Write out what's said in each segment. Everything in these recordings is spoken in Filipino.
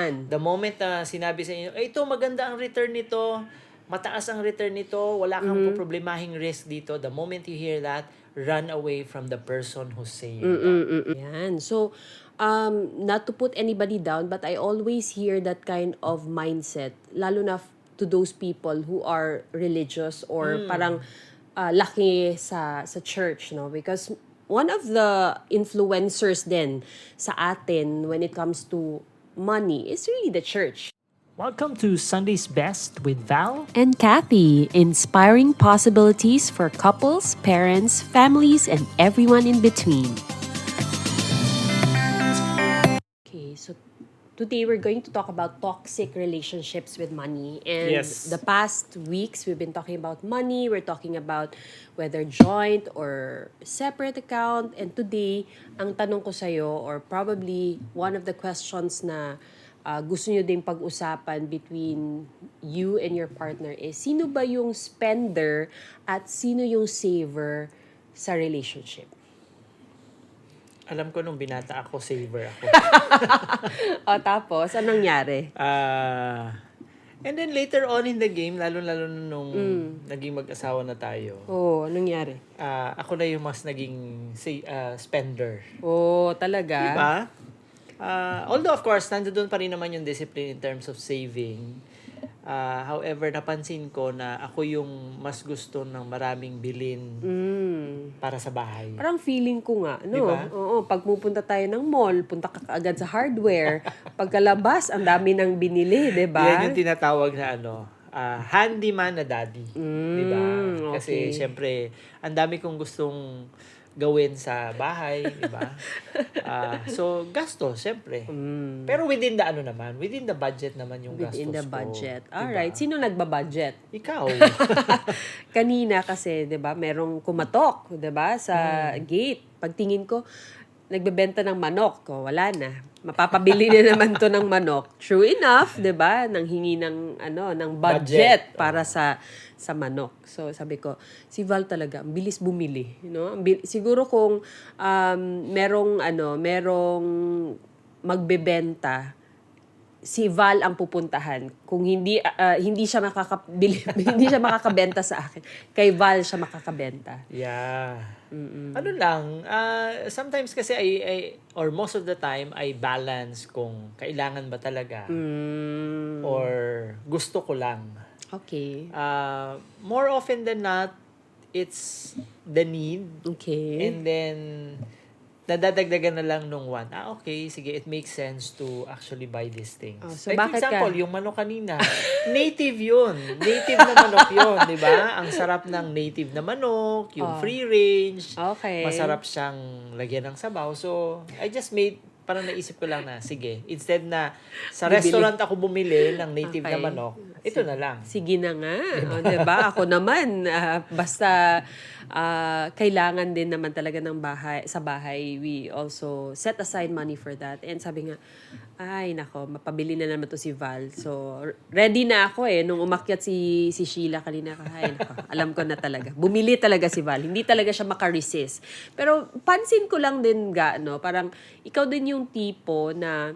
Yan. The moment na sinabi sa inyo, ito maganda ang return nito, mataas ang return nito, wala kang problemahing risk dito. The moment you hear that, run away from the person who's saying that. Yan. So, not to put anybody down, but I always hear that kind of mindset, lalo na to those people who are religious or parang laki sa church, no? Because one of the influencers din sa atin when it comes to money is really the church. Welcome to Sunday's Best with Val. And Kathy, inspiring possibilities for couples, parents, families, and everyone in between. Okay, so today we're going to talk about toxic relationships with money. And Yes. the past weeks, we've been talking about money. We're talking about whether joint or separate account. And today, ang tanong ko sa'yo, or probably one of the questions na gusto nyo din pag-usapan between you and your partner is, sino ba yung spender at sino yung saver sa relationship? Alam ko nung binata ako, saver ako. O tapos, anong nangyari? And then later on in the game, lalo-lalo nung naging mag-asawa na tayo, Oh, anong nangyari? ako na yung mas naging spender. Oh, talaga? Diba? Although of course, nandoon pa rin naman yung discipline in terms of saving. However, napansin ko na ako yung mas gusto ng maraming bilin para sa bahay. Parang feeling ko nga, no? Diba? Oo, pag pupunta tayo ng mall, punta ka agad sa hardware. Pagkalabas, ang dami nang binili, diba? Yan yung tinatawag na handyman na daddy. Diba? Kasi okay. syempre, ang dami kong gustong gawin sa bahay, di ba? So, gasto, syempre. Pero within the budget naman yung gastos ko. Within the budget. Diba? Alright, sino nagba-budget? Ikaw. Kanina kasi, 'di ba, merong kumatok, 'di ba, sa gate. Pagtingin ko, nagbebenta ng manok. O, wala na. Mapapabili na naman 'to ng manok. True enough, 'di ba? Nanghingi ng ng budget para sa manok. So sabi ko, si Val talaga, ang bilis bumili, no? Siguro kung merong magbebenta, si Val ang pupuntahan. Kung hindi siya makakabili, hindi siya makakabenta sa akin. Kay Val siya makakabenta. Yeah. Ano lang, sometimes kasi or most of the time, I balance kung kailangan ba talaga or gusto ko lang. Okay. More often than not, it's the need. Okay. And then, nadadagdagan na lang nung one. Okay, sige, it makes sense to actually buy these things. Oh, so like, for bakit example, ka? yung manok kanina, native yun. Native na manok yun, di ba? Ang sarap ng native na manok, yung free range. Okay. Masarap siyang lagyan ng sabaw. So, I just parang naisip ko lang na, sige, instead na sa restaurant ako bumili ng native na Okay. manok, ito na lang. Sige na nga. O, diba? Ako naman, basta kailangan din naman talaga ng sa bahay. We also set aside money for that. And sabi nga, ay nako, mapabili na naman to si Val. So, ready na ako nung umakyat si Sheila kanina. Ay nako, alam ko na talaga. Bumili talaga si Val. Hindi talaga siya makaresist. Pero pansin ko lang din parang ikaw din yung tipo na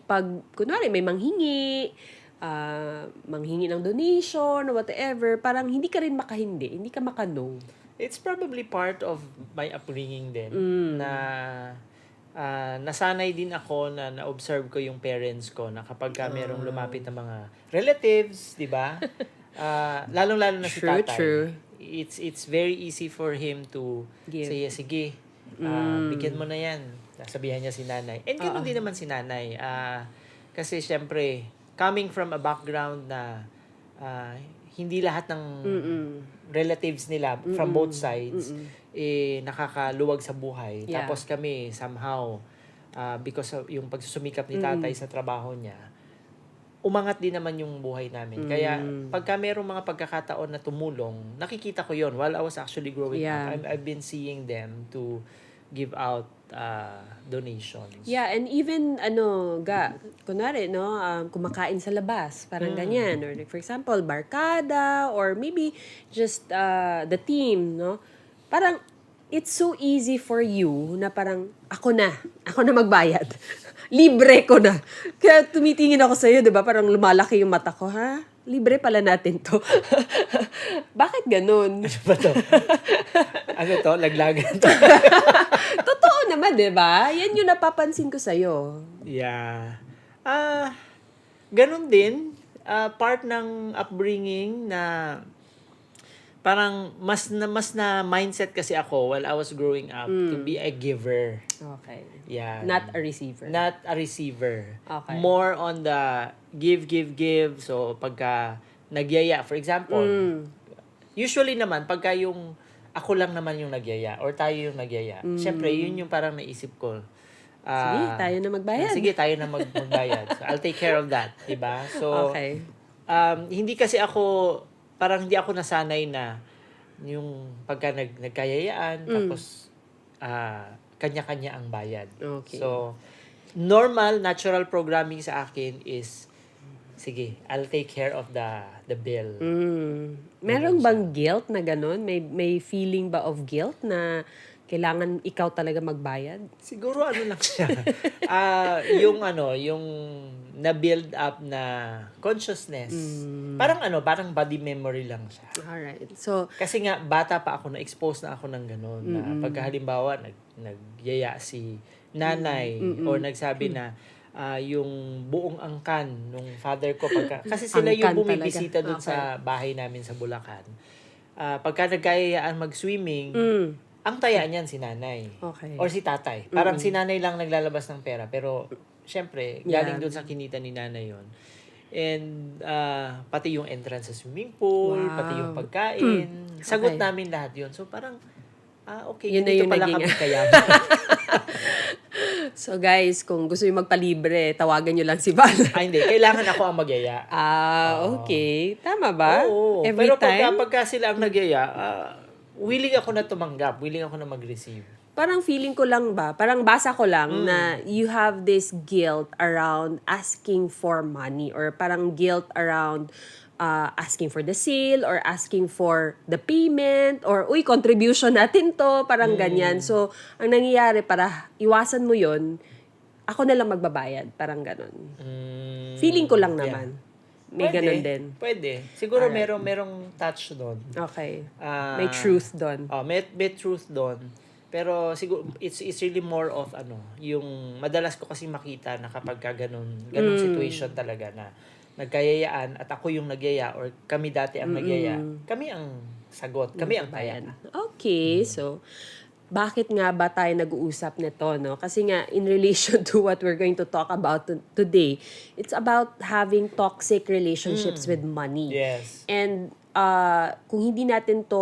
pag, kunwari, may manghingi ng donation or whatever, parang hindi ka rin makahindi, hindi ka makano. It's probably part of my upbringing din na nasanay din ako na na-observe ko yung parents ko na kapag merong lumapit na mga relatives, di ba? Lalong-lalo na si tatay. True. It's very easy for him to say, sige, bigyan mo na yan. Sabihan niya si nanay. And ganoon din naman si nanay. Kasi syempre, coming from a background na hindi lahat ng relatives nila from both sides nakakaluwag sa buhay. Yeah. Tapos kami somehow because of yung pagsusumikap ni tatay sa trabaho niya, umangat din naman yung buhay namin. Kaya pagka merong mga pagkakataon na tumulong, nakikita ko yon while I was actually growing up. I've been seeing them to give out donations. Yeah, and even kunwari kumakain sa labas, parang ganyan, or like, for example, barkada, or maybe just the team, no? Parang it's so easy for you na parang ako na magbayad. libre ko na. Kaya tumitingin ako sa'yo, di ba? Parang lumalaki yung mata ko, ha? Libre pala natin to. Bakit ganun? Ano ba to? Ano to? Laglagan to? Totoo naman, di ba? Yan yung napapansin ko sa'yo. Yeah. Ganun din. Part ng upbringing na parang mas na mindset kasi ako while I was growing up to be a giver. Okay. Yeah. Not a receiver. Not a receiver. Okay. More on the give. So, pagka nagyaya, for example, usually naman, pagka yung ako lang naman yung nagyaya or tayo yung nagyaya, syempre, yun yung parang naisip ko. Sige, tayo na magbayad. Sige, tayo na magbayad. So, I'll take care of that. Diba? So, Okay. hindi kasi ako, parang hindi ako nasanay na yung pagka nagkayayaan, tapos kanya-kanya ang bayad. Okay. So, normal, natural programming sa akin is, sige, I'll take care of the bill. Meron bang guilt na ganun? May feeling ba of guilt na kailangan ikaw talaga magbayad? Siguro ano lang siya. Yung na-build up na consciousness. Parang body memory lang siya. Alright. So, Kasi nga, bata pa ako, na-expose na ako ng gano'n. Na pagka halimbawa, nagyaya si nanay o nagsabi na yung buong angkan nung father ko. Kasi sila yung Angkan bumibisita talaga. dun sa bahay namin sa Bulacan. Pagka nagkayayaan mag-swimming, ang taya niyan si nanay. Okay. Or si tatay. Parang si nanay lang naglalabas ng pera. Pero, syempre, galing dun sa kinita ni nanay yon. And, pati yung entrance sa swimming pool, Wow. pati yung pagkain. Sagot Okay. namin lahat yun. So, parang, okay, Yun na ganito yung pala naging- kami kayaman. so guys, kung gusto nyo magpalibre, tawagan nyo lang si Val. Hindi. Kailangan ako ang magyaya. Okay. Tama ba? Oo. Every Pero time? pagka sila ang nagyaya, willing ako na tumanggap. Willing ako na mag-receive. Parang feeling ko lang ba, parang basa ko lang na you have this guilt around asking for money or parang guilt around asking for the sale or asking for the payment or uy, contribution natin to, parang ganyan. So, ang nangyayari para iwasan mo yon, ako na lang magbabayad, parang ganon. Feeling ko lang naman. May ganon din. Pwede. Siguro merong touch doon. Okay. May truth doon. May truth doon. Pero siguro it's really more of yung madalas ko kasi makita na kapag ganun situation talaga na nagkayayaan at ako yung nagyaya or kami dati ang nagyaya, kami ang sagot, kami ang taya. Okay, so bakit nga ba tayo nag-uusap nito, no? Kasi nga, in relation to what we're going to talk about today, it's about having toxic relationships with money. Yes. And kung hindi natin to,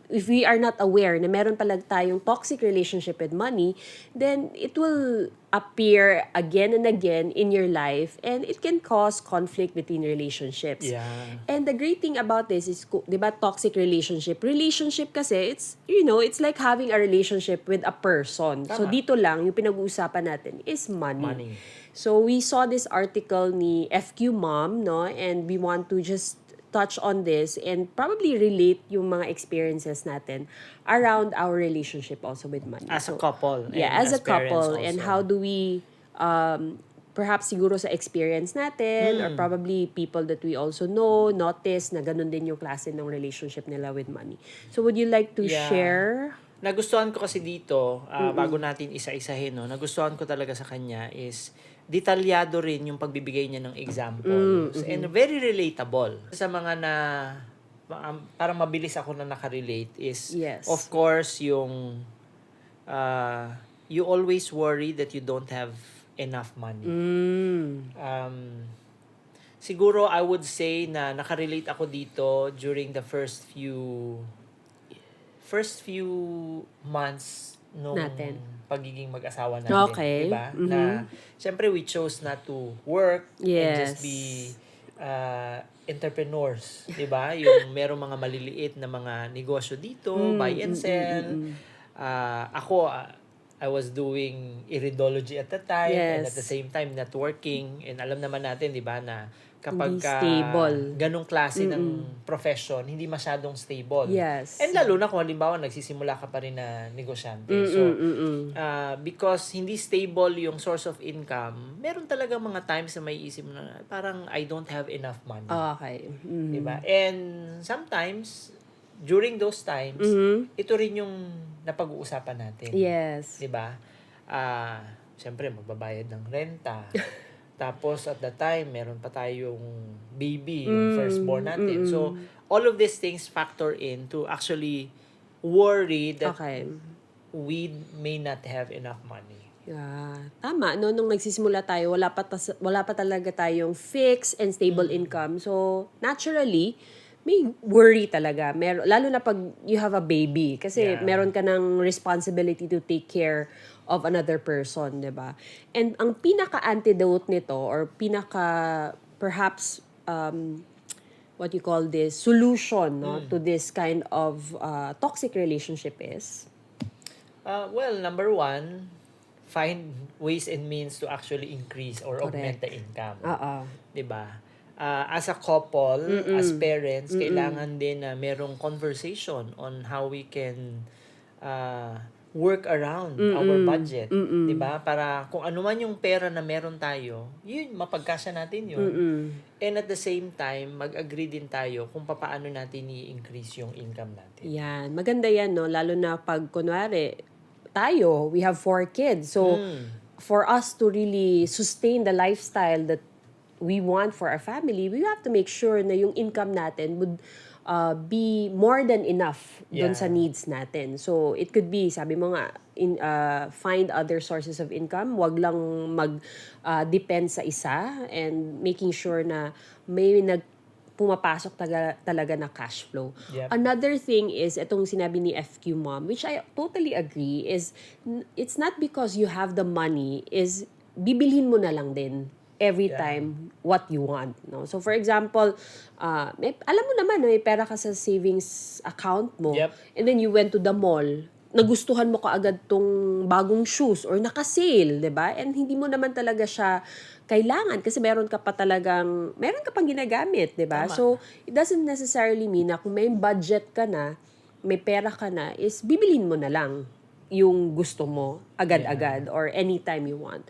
if we are not aware na meron pala tayong toxic relationship with money, then it will appear again and again in your life and it can cause conflict between relationships. Yeah. And the great thing about this is, di ba, toxic relationship. Relationship kasi, it's like having a relationship with a person. So, Tama. dito lang, yung pinag-uusapan natin is money. Money. So, we saw this article ni FQ Mom, no? And we want to just touch on this and probably relate yung mga experiences natin around our relationship also with money. As a couple. Yeah, and as a parents couple. also. And how do we, perhaps siguro sa experience natin or probably people that we also know, notice na ganun din yung klase ng relationship nila with money. So would you like to Yeah. share? Nagustuhan ko kasi dito, bago natin isa-isahin, no, nagustuhan ko talaga sa kanya is detalyado rin yung pagbibigay niya ng examples. And very relatable. Sa mga na, parang mabilis ako na nakarelate is, Yes. of course, yung you always worry that you don't have enough money. Siguro, I would say na nakarelate ako dito during the first few months nung Natin. pagiging mag-asawa natin. Okay. Diba? Na, syempre, we chose not to work and Yes. just be entrepreneurs. Diba? Yung merong mga maliliit na mga negosyo dito, buy and sell. Ako, I was doing iridology at the time, and at the Yes. same time networking, and alam naman natin, 'di ba, na kapag Hindi stable. ganong klase ng profession, hindi masyadong stable. And Yes. lalo na kung halimbawa nagsisimula ka pa rin na negosyante. Mm-mm, So, mm-mm. because hindi stable yung source of income, meron talaga mga times na may isip mo na parang I don't have enough money. Okay. 'Di ba? And sometimes during those times, ito rin yung napag-uusapan natin. Yes. 'Di ba? Siyempre magbabayad ng renta. Tapos at the time, meron pa tayong baby, yung firstborn natin. So all of these things factor in to actually worry that Okay. we may not have enough money. Yeah. Tama, no, nung nagsisimula tayo, wala pa talaga tayong fixed and stable income. So, naturally, may worry talaga. Lalo na pag you have a baby. Kasi Yeah. meron ka ng responsibility to take care of another person, di ba? And ang pinaka-antidote nito, or perhaps, what you call this, solution, no, to this kind of toxic relationship is? Well, number one, find ways and means to actually increase or augment the income. Oo. 'Di ba? As a couple, as parents, kailangan din na merong conversation on how we can work around our budget, 'di ba? Para kung ano man yung pera na meron tayo, yun mapagkasya natin yun. And at the same time, mag-agree din tayo kung paano natin i-increase yung income natin. Yan. Maganda yan, no? Lalo na pag, kunwari, tayo, we have 4 kids. So, for us to really sustain the lifestyle that we want for our family, we have to make sure na yung income natin would be more than enough dun sa needs natin. So, it could be, sabi mo nga, find other sources of income. Wag lang mag-depend sa isa, and making sure na may pumapasok talaga na cash flow. Yep. Another thing is, itong sinabi ni FQ Mom, which I totally agree, is it's not because you have the money, is bibilhin mo na lang din every time what you want, no? So for example, alam mo naman na may pera ka sa savings account mo, and then you went to the mall, nagustuhan mo kaagad tong bagong shoes or naka-sale, 'di ba? And hindi mo naman talaga siya kailangan kasi meron ka pang ginagamit, 'di ba? So it doesn't necessarily mean na kung may budget ka na, may pera ka na, is bibilhin mo na lang yung gusto mo agad-agad or anytime you want.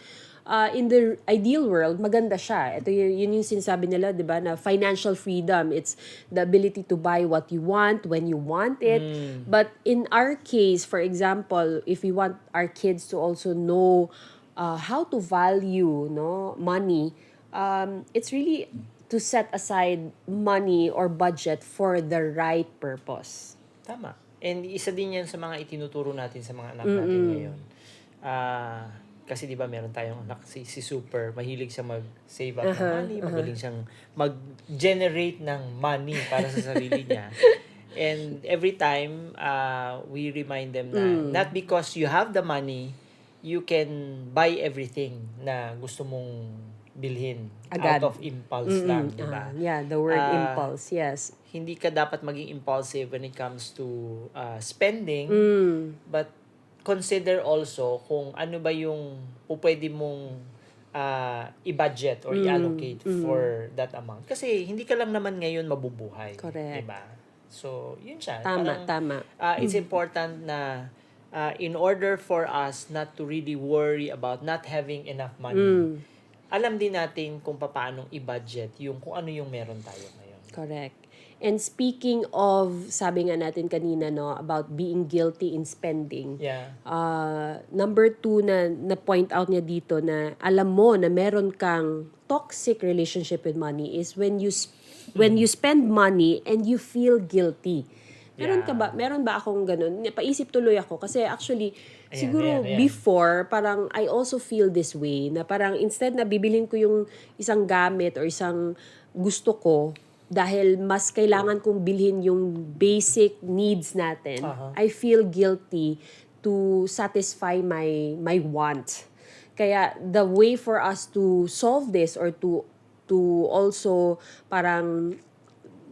In the ideal world, maganda siya. Ito yun yung sinasabi nila, 'di ba, na financial freedom. It's the ability to buy what you want when you want it. But in our case, for example, if we want our kids to also know how to value, no, money, it's really to set aside money or budget for the right purpose. Tama. And isa din yan sa mga itinuturo natin sa mga anak natin ngayon. Kasi 'di ba meron tayong anak si Super, mahilig siya mag-save up ng money, magaling siyang mag-generate ng money para sa sarili niya. And every time we remind them na not because you have the money, you can buy everything na gusto mong bilhin Agad. out of impulse lang, 'di ba? Yeah, the word impulse, yes. Hindi ka dapat maging impulsive when it comes to spending, but consider also kung ano ba yung pwede mong i-budget or i-allocate for that amount. Kasi hindi ka lang naman ngayon mabubuhay. Correct. Diba? So, yun siya. Tama. It's important na in order for us not to really worry about not having enough money, alam din natin kung paano i-budget yung kung ano yung meron tayo ngayon. Correct. And speaking of, sabi nga natin kanina, no, about being guilty in spending. Yeah. Number 2 na point out niya dito na alam mo na meron kang toxic relationship with money is when you spend money and you feel guilty. Meron ba akong ganun? Napaisip tuloy ako kasi actually siguro before parang I also feel this way na parang instead na bibilhin ko yung isang gamit or isang gusto ko dahil mas kailangan kong bilhin yung basic needs natin, I feel guilty to satisfy my want. Kaya the way for us to solve this or to also parang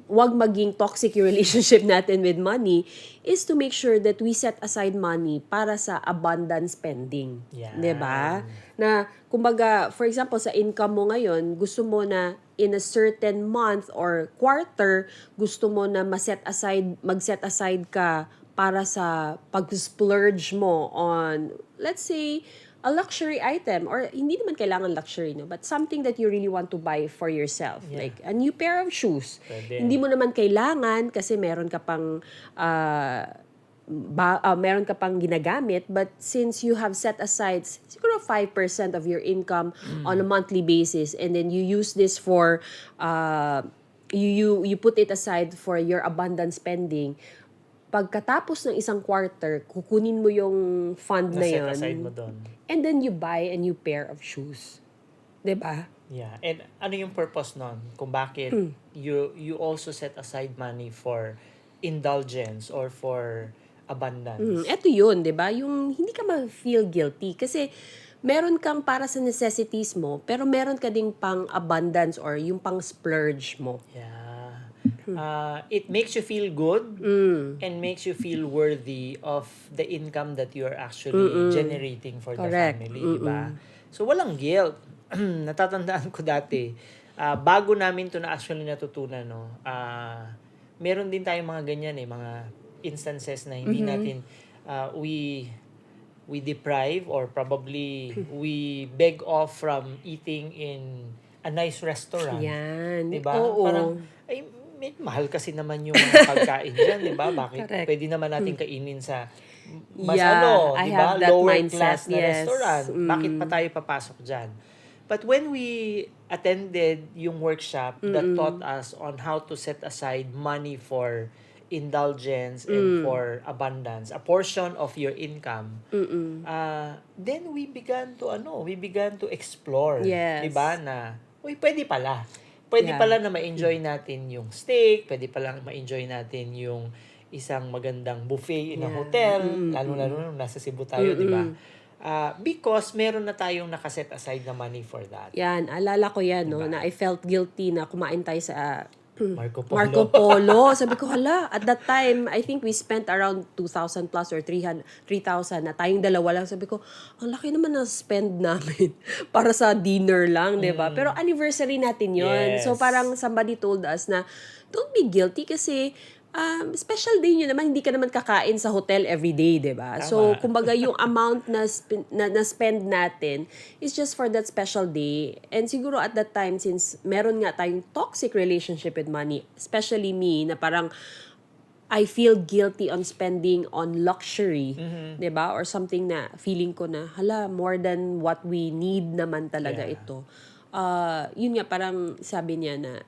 wag maging toxic yung relationship natin with money is to make sure that we set aside money para sa abundant spending. Yan. 'Di ba? Na kumbaga, for example, sa income mo ngayon, gusto mo na in a certain month or quarter, gusto mo na mag-set aside ka para sa pag-splurge mo on, let's say, a luxury item, or hindi naman kailangan luxury, no, but something that you really want to buy for yourself, like a new pair of shoes. Pwede. Hindi mo naman kailangan kasi meron ka pang meron ka pang ginagamit, but since you have set aside siguro 5% of your income on a monthly basis, and then you use this for you put it aside for your abundant spending, pagkatapos ng isang quarter, kukunin mo yung fund na Na-set yun. aside mo doon. And then you buy a new pair of shoes. 'Di ba? Yeah. And ano yung purpose nun? Kung bakit you also set aside money for indulgence or for abundance. Ito 'yun, 'di ba? Yung hindi ka ma-feel guilty kasi meron kang para sa necessities mo, pero meron ka ding pang abundance or yung pang splurge mo. Yeah. It makes you feel good and makes you feel worthy of the income that you're actually generating for Correct. the family, di ba? So, walang guilt. Natatandaan ko dati, bago namin to na actually natutunan, no, meron din tayong mga ganyan mga instances na hindi natin, we deprive or probably we beg off from eating in a nice restaurant. Yan. Diba? Oo. Parang, ay, mahal kasi naman yung mga pagkain dyan, di ba? Bakit? Correct. Pwede naman natin kainin sa mas I di have ba? that Lower mindset, class na yes. restaurant. Bakit pa tayo papasok dyan? But when we attended yung workshop that taught us on how to set aside money for indulgence and for abundance, a portion of your income, then we began to explore, Yes. 'di ba, na pwede pala. Pwede Yeah. pala na ma-enjoy natin yung steak, pwede pala na ma-enjoy natin yung isang magandang buffet in a hotel, lalo-lalo nung nasa Cebu tayo, 'di ba? Because meron na tayong nakaset aside na money for that. Yan, alala ko yan, no, na I felt guilty na kumain tayo sa Marco Polo. Marco Polo. Sabi ko, hala, at that time, I think we spent around 2,000 plus or 3,000 na tayong dalawa lang. Sabi ko, ang laki naman na spend namin para sa dinner lang, di ba? Pero anniversary natin yon. Yes. So parang somebody told us na, don't be guilty kasi special day nyo naman, hindi ka naman kakain sa hotel every day, di ba? So, kumbaga yung amount na spend natin is just for that special day. And siguro at that time, since meron nga tayong toxic relationship with money, especially me, na parang I feel guilty on spending on luxury, di ba? Or something na feeling ko na, hala, more than what we need naman talaga ito. Yun nga, parang sabi niya na,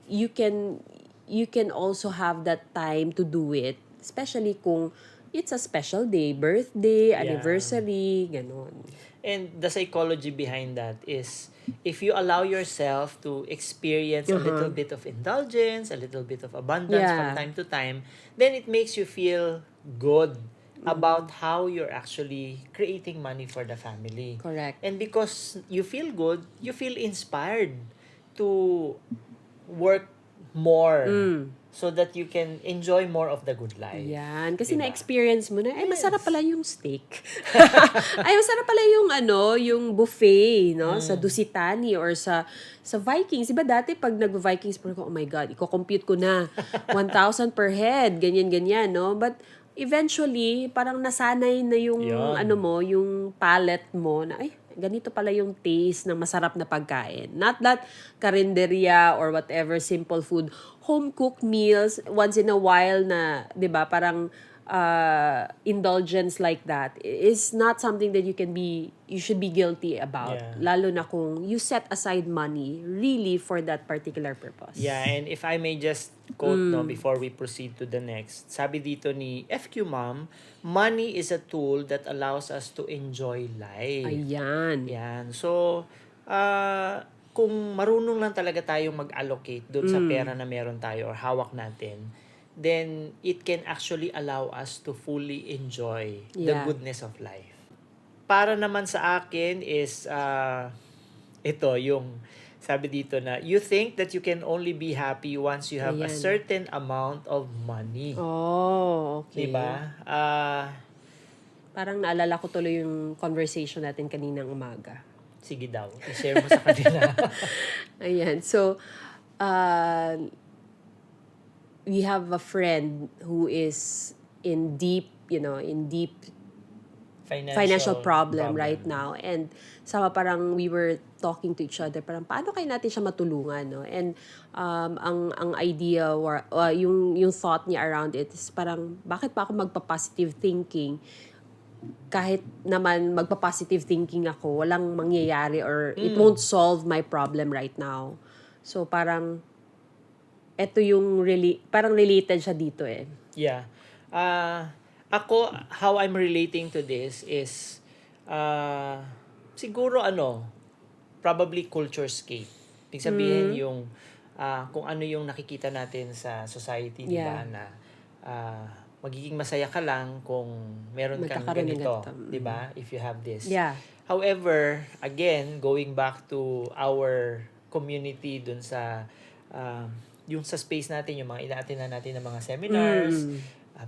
you can also have that time to do it, especially kung it's a special day, birthday, anniversary, ganon. And the psychology behind that is if you allow yourself to experience a little bit of indulgence, a little bit of abundance from time to time, then it makes you feel good about how you're actually creating money for the family. Correct. And because you feel good, you feel inspired to work more so that you can enjoy more of the good life. Yan. Kasi Diba? na-experience mo na, masarap pala yung steak. Masarap pala yung yung buffet, no? Sa Dusitani or sa Vikings. Diba dati pag nag-Vikings, parang oh my God, i-compute ko na. 1,000 per head, ganyan-ganyan, no? But eventually, parang nasanay na yung, yung palate mo na, ganito pala yung taste ng masarap na pagkain. Not that karinderya or whatever, simple food. Home-cooked meals, once in a while na, di ba, parang indulgence like that is not something that you should be guilty about. Yeah. Lalo na kung you set aside money really for that particular purpose. Yeah, and if I may just quote before we proceed to the next. Sabi dito ni FQ Mom, money is a tool that allows us to enjoy life. Ayan. Yan. So, kung marunong lang talaga tayong mag-allocate doon sa pera na meron tayo or hawak natin, then it can actually allow us to fully enjoy the goodness of life. Para naman sa akin is ito yung Sabi dito na, you think that you can only be happy once you have a Ayan. certain amount of money. Oh, okay. Diba? Parang naalala ko tuloy yung conversation natin kaninang umaga. Sige daw, i-share mo sa kanila. Ayan. So, we have a friend who is in deep financial problem right now. And sama parang we were talking to each other, parang paano kaya natin siya matulungan, no? And ang idea or yung thought niya around it is parang bakit pa ako magpa-positive thinking kahit naman magpa-positive thinking ako, walang mangyayari or it won't solve my problem right now. So parang eto yung parang related siya dito eh. Yeah. Ako, how I'm relating to this is, siguro probably culture scape. Ibig sabihin yung, kung ano yung nakikita natin sa society, di ba, na magiging masaya ka lang kung meron kang ganito, di ba, if you have this. Yeah. However, again, going back to our community dun sa, yung sa space natin, yung mga ina-attend natin ng mga seminars,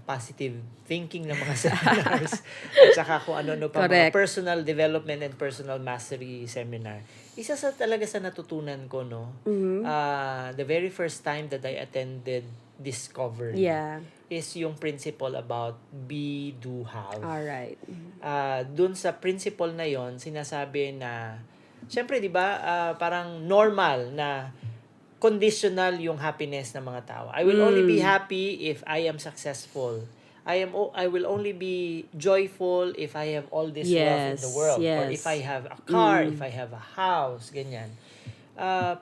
positive thinking ng mga seminars, at saka kung ano-ano pa, mga personal development and personal mastery seminar. Isa sa talaga sa natutunan ko, no? The very first time that I attended Discovery is yung principle about be, do, have. Alright. Dun sa principle na yon sinasabi na, syempre, di ba, parang normal na conditional yung happiness ng mga tao. I will only be happy if I am successful. I will only be joyful if I have all this wealth in the world. Or if I have a car, if I have a house, ganyan.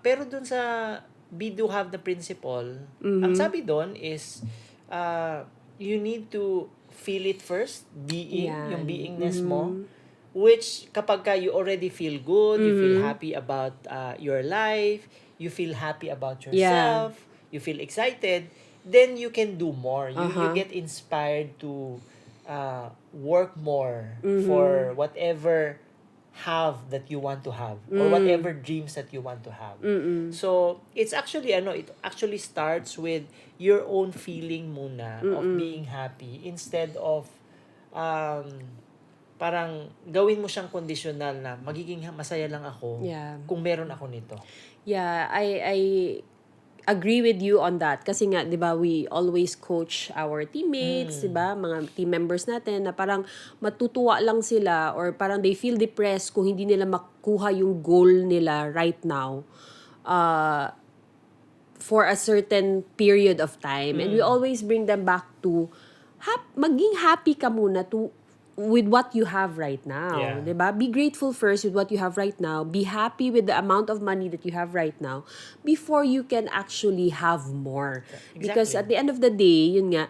Pero dun sa be, do, have the principle, ang sabi dun is, you need to feel it first, yung beingness mo, which kapag ka you already feel good, you feel happy about your life, you feel happy about yourself, you feel excited, then you can do more. You get inspired to work more for whatever have that you want to have or whatever dreams that you want to have. So, it's actually it actually starts with your own feeling muna of being happy instead of parang gawin mo siyang conditional na magiging masaya lang ako kung meron ako nito. Yeah, I agree with you on that. Kasi nga, di ba, we always coach our teammates, di ba, mga team members natin, na parang matutuwa lang sila or parang they feel depressed kung hindi nila makuha yung goal nila right now for a certain period of time. And we always bring them back to maging happy ka muna with what you have right now. Yeah. Diba? Be grateful first with what you have right now. Be happy with the amount of money that you have right now before you can actually have more. Exactly. Because at the end of the day, yun nga,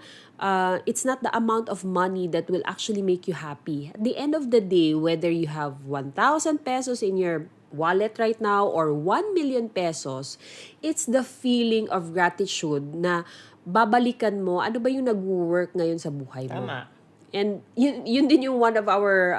it's not the amount of money that will actually make you happy. At the end of the day, whether you have 1,000 pesos in your wallet right now or 1 million pesos, it's the feeling of gratitude na babalikan mo, ano ba yung nag-work ngayon sa buhay mo. Tama. And yun din yung one of our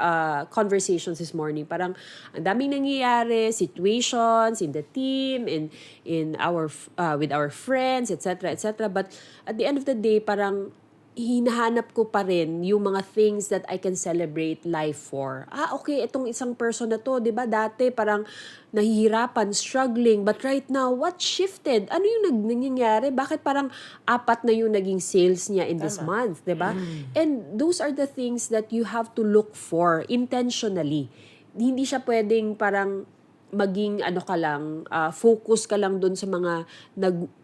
conversations this morning. Parang ang daming nangyayari, situations in the team, in our with our friends, etc., etc. But at the end of the day, parang hinahanap ko pa rin yung mga things that I can celebrate life for. Okay, itong isang person na to, 'di ba? Dati parang nahihirapan, struggling, but right now, what shifted? Ano yung nangyayari? Bakit parang 4 na yung naging sales niya in this month, 'di ba? And those are the things that you have to look for intentionally. Hindi siya pwedeng parang maging focus ka lang dun sa mga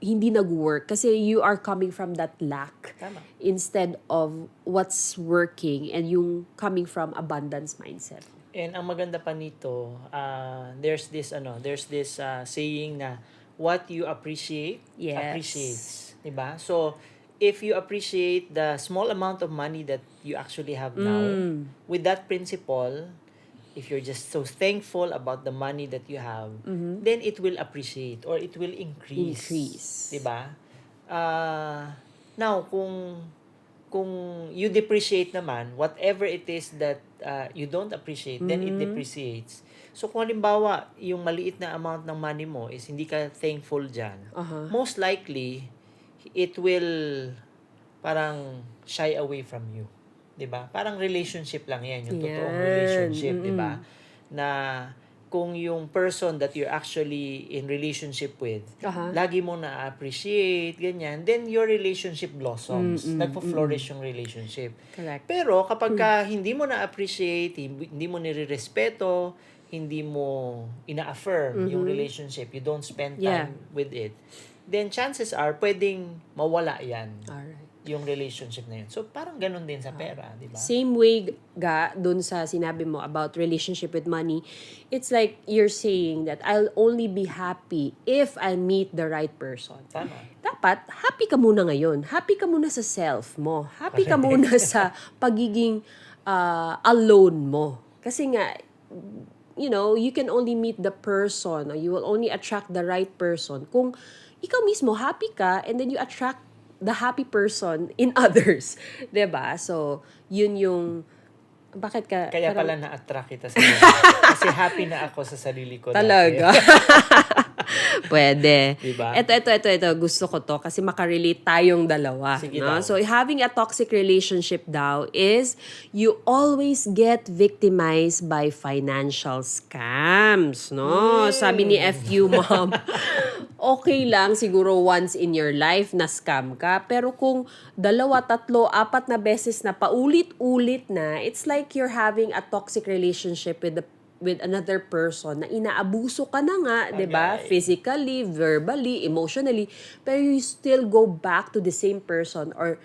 hindi nag-work kasi you are coming from that lack. Tama. Instead of what's working and yung coming from abundance mindset. And ang maganda pa nito, there's this saying na what you appreciate appreciates, 'di ba? So if you appreciate the small amount of money that you actually have now, with that principle, if you're just so thankful about the money that you have, then it will appreciate or it will increase. 'Di ba? Now, kung you depreciate naman, whatever it is that you don't appreciate, then it depreciates. So, kung halimbawa, yung maliit na amount ng money mo is hindi ka thankful dyan, most likely, it will parang shy away from you. 'Di ba? Parang relationship lang yan, yung totoong relationship, 'di ba? Na kung yung person that you're actually in relationship with, lagi mo na-appreciate, ganyan, then your relationship blossoms. Nagpo-flourish yung relationship. Correct. Pero kapag ka hindi mo na-appreciate, hindi mo nire-respeto, hindi mo ina-affirm yung relationship, you don't spend time with it, then chances are, pwedeng mawala yan. Alright. Yung relationship na yun. So, parang ganun din sa pera, di ba? Same way dun sa sinabi mo about relationship with money, it's like you're saying that I'll only be happy if I meet the right person. Tama. Dapat, happy ka muna ngayon. Happy ka muna sa self mo. Happy ka muna sa pagiging alone mo. Kasi nga, you can only meet the person, or you will only attract the right person kung ikaw mismo happy ka, and then you attract the happy person in others. 'Di ba? So, yun yung bakit ka Kaya pala na-attract kita sa kasi happy na ako sa sarili ko. Talaga. Pwede. Diba? Ito. Gusto ko to kasi makarelate tayong dalawa. Sige no? daw. So, having a toxic relationship daw is you always get victimized by financial scams. No? Sabi ni FU Mom, okay lang siguro once in your life na scam ka. Pero kung 2, 3, 4 na beses na paulit-ulit na, it's like you're having a toxic relationship with another person na inaabuso ka na nga, 'di ba? Physically, verbally, emotionally, pero you still go back to the same person or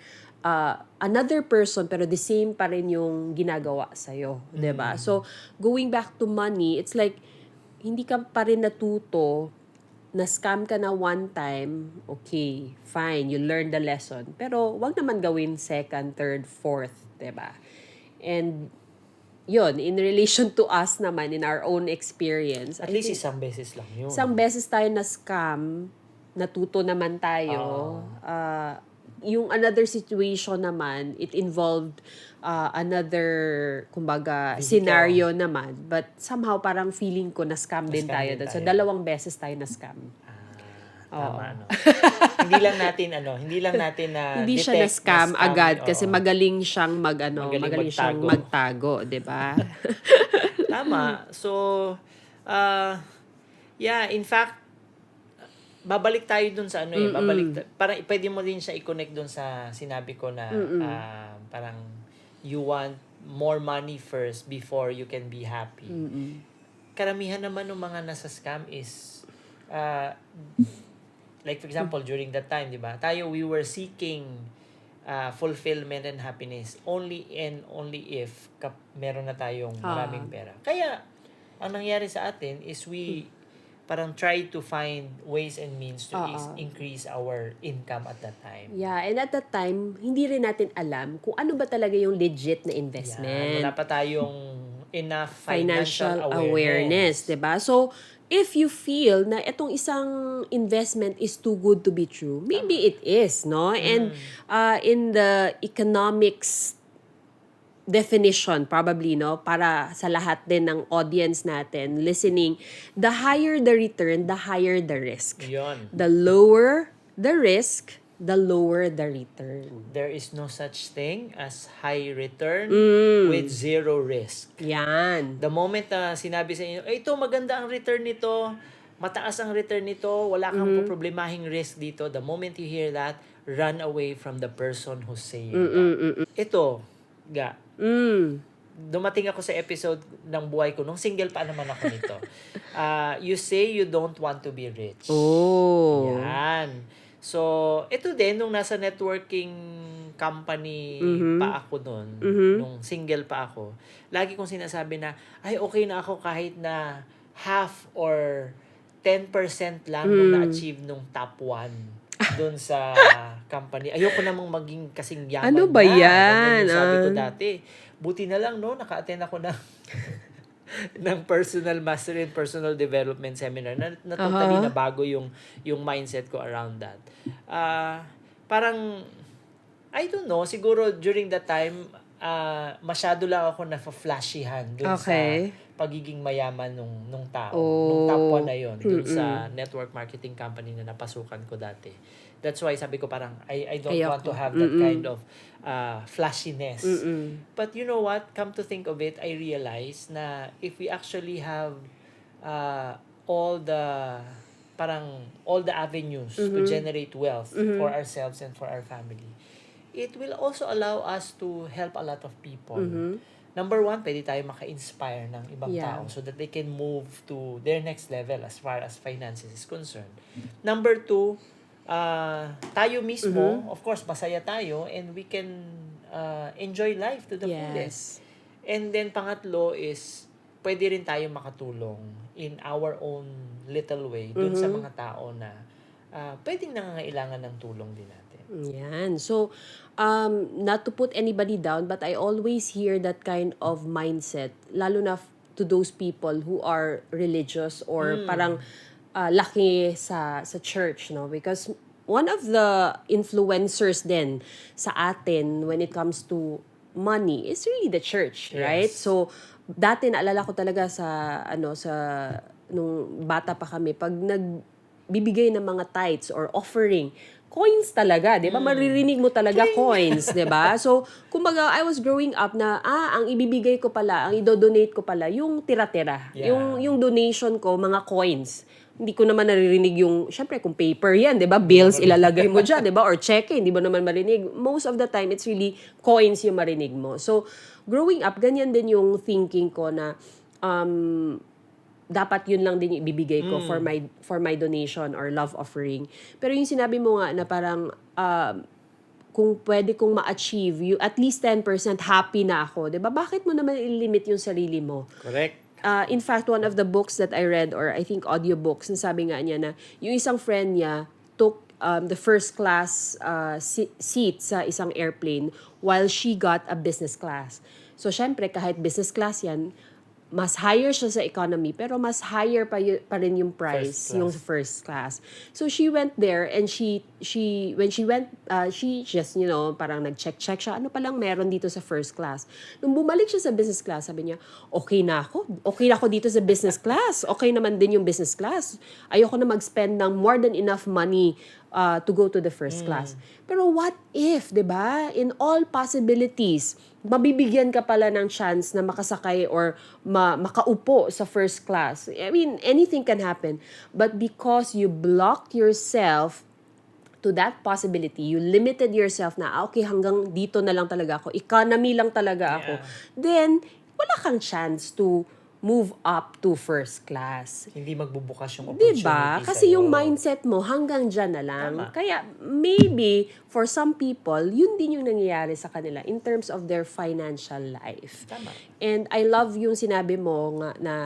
another person pero the same pa rin yung ginagawa sa 'di ba? So, going back to money, it's like hindi ka pa rin natuto. Na-scam ka na one time, okay, fine, you learn the lesson. Pero wag naman gawin second, third, fourth, 'di ba? And yun, in relation to us naman, in our own experience. At least isang beses lang yun. Isang beses tayo na-scam, natuto naman tayo. Yung another situation naman, it involved another, kumbaga, scenario naman. But somehow, parang feeling ko na-scam din tayo doon. So, 2 beses tayo na-scam. Tama, no? hindi lang natin na Hindi siya na-scam agad kasi magaling siyang magaling siyang magtago, 'di ba? Tama. So, in fact, babalik tayo dun sa parang pwede mo din siya i-connect dun sa sinabi ko na parang you want more money first before you can be happy. Karamihan naman ng mga nasa scam is like for example, during that time, di ba? We were seeking fulfillment and happiness only if meron na tayong maraming pera. Kaya, ang nangyari sa atin is we parang try to find ways and means to increase our income at that time. Yeah, and at that time, hindi rin natin alam kung ano ba talaga yung legit na investment. Wala pa tayong enough financial awareness, 'di ba? So, if you feel na itong isang investment is too good to be true, maybe it is, no? And in the economics definition, probably, no? Para sa lahat din ng audience natin listening, the higher the return, the higher the risk. Yun. The lower the risk, the lower the return. There is no such thing as high return with zero risk. Yan. The moment na sinabi sa inyo, ito maganda ang return nito, mataas ang return nito, wala kang problemahing risk dito, the moment you hear that, run away from the person who's saying that. Ito, dumating ako sa episode ng buhay ko, nung single pa naman ako nito. You say you don't want to be rich. Oh. Yan. So, ito din, nung nasa networking company pa ako nun, nung single pa ako, lagi kong sinasabi na, ay, okay na ako kahit na half or 10% lang nung na-achieve nung top 1 doon sa company. Ayoko namang maging kasing yaman ano ba na. yan? Yung sabi ko dati. Buti na lang, no? Naka-attend ako ng personal mastery and personal development seminar na totally na bago yung mindset ko around that. Parang, I don't know, siguro during that time, masyado lang ako na-flashyhan dun sa pagiging mayaman nung tao, Oh. nung top 1 na yon dun sa network marketing company na napasukan ko dati. That's why sabi ko parang I don't want to have that kind of flashiness. But you know what? Come to think of it, I realize na if we actually have all the avenues to generate wealth for ourselves and for our family, it will also allow us to help a lot of people. Number 1, pwede tayo maka-inspire ng ibang tao so that they can move to their next level as far as finances is concerned. Number 2, tayo mismo, of course, masaya tayo and we can enjoy life to the fullest. And then pangatlo is, pwede rin tayo makatulong in our own little way dun sa mga tao na pwedeng nangangailangan ng tulong din natin. Yan. So, not to put anybody down, but I always hear that kind of mindset, lalo na to those people who are religious or parang laki sa church, no? Because one of the influencers din sa atin when it comes to money is really the church, right? So, dati naalala ko talaga sa nung bata pa kami, pag nagbibigay ng mga tithes or offering, coins talaga, 'di ba? Maririnig mo talaga coins, 'di ba? So, kumbaga I was growing up na ang ibibigay ko pala, ang i-donate ko pala yung tira-tira. Yung donation ko mga coins. Hindi ko naman naririnig yung, syempre kung paper 'yan, 'di ba? Bills ilalagay mo diyan, 'di ba? Or cheque, hindi mo naman marinig. Most of the time it's really coins yung marinig mo. So, growing up, ganyan din yung thinking ko na dapat yun lang din yung ibibigay ko for my donation or love offering. Pero yung sinabi mo nga na parang kung pwede kong ma-achieve you at least 10% happy na ako, 'di ba? Bakit mo naman i-limit yung sarili mo? Correct. In fact, one of the books that I read, or I think audiobooks, sabi nga niya na yung isang friend niya took the first class seat sa isang airplane while she got a business class. So, syempre, kahit business class yan, mas higher siya sa economy, pero mas higher pa rin yung price, yung first class. So, she went there and when she went, she just, parang nag-check siya, ano palang meron dito sa first class. Nung bumalik siya sa business class, sabi niya, okay na ako dito sa business class. Okay naman din yung business class. Ayoko na mag-spend ng more than enough money to go to the first class. Pero what if, 'di ba? In all possibilities, mabibigyan ka pala ng chance na makasakay or makaupo sa first class. I mean, anything can happen. But because you blocked yourself to that possibility, you limited yourself na, okay, hanggang dito na lang talaga ako, economy lang talaga ako, then wala kang chance to move up to first class. Hindi magbubukas yung opportunity diba? Kasi yung mindset mo hanggang dyan na lang. Tama. Kaya maybe for some people, yun din yung nangyayari sa kanila in terms of their financial life. Tama. And I love yung sinabi mo nga na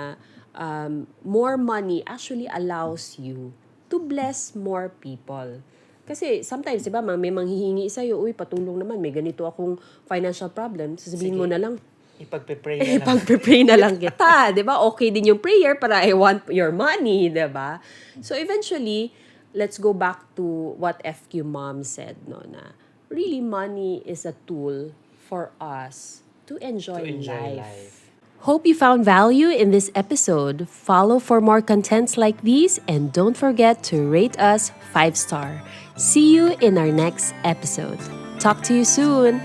more money actually allows you to bless more people. Kasi sometimes, diba, may manghihingi sa'yo, uy, patulong naman, may ganito akong financial problem. Sasabihin mo na lang, ipagpe-pray na lang kita, 'di ba? Okay din yung prayer para I want your money, 'di ba? So eventually, let's go back to what FQ Mom said, no, na really money is a tool for us to enjoy life. Hope you found value in this episode. Follow for more contents like these and don't forget to rate us 5-star. See you in our next episode. Talk to you soon.